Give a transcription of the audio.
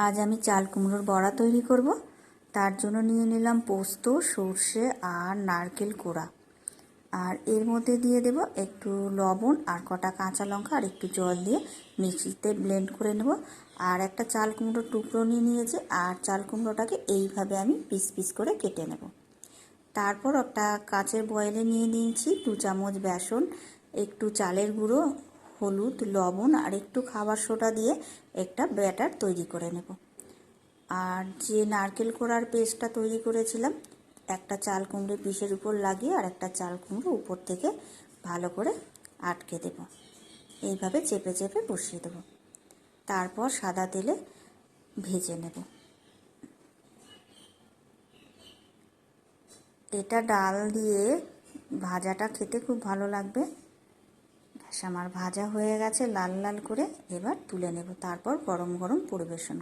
আজ আমি চাল কুমড়োর বড়া তৈরি করব। তার জন্য নিয়ে নিলাম পোস্ত, সর্ষে আর নারকেল কোড়া। আর এর মধ্যে দিয়ে দেব একটু লবণ আর কটা কাঁচা লঙ্কা আর একটু জল দিয়ে মিক্সিতে ব্লেন্ড করে নেব। আর একটা চাল কুমড়োর টুকরো নিয়ে নিয়েছি, আর চাল কুমড়োটাকে এইভাবে আমি পিস পিস করে কেটে নেব। তারপর একটা কাচের বয়েলে নিয়ে নিয়েছি 2 চামচ বেসন, একটু চালের গুঁড়ো, হলুদ, লবণ আর একটু খাবার সোডা দিয়ে একটা ব্যাটার তৈরি করে নেব। আর যে নারকেল কোড়ার পেস্টটা তৈরি করেছিলাম, একটা চাল কুমড়ো পিসের উপর লাগিয়ে আর একটা চাল কুমড়ো উপর থেকে ভালো করে আটকে দেব। এইভাবে চেপে চেপে বসিয়ে দেব। তারপর সাদা তেলে ভেজে নেব। এটা ডাল দিয়ে ভাজাটা খেতে খুব ভালো লাগবে। আমার ভাজা হয়ে গেছে লাল লাল করে, এবার তুলে নেব। তারপর গরম গরম পরিবেশন।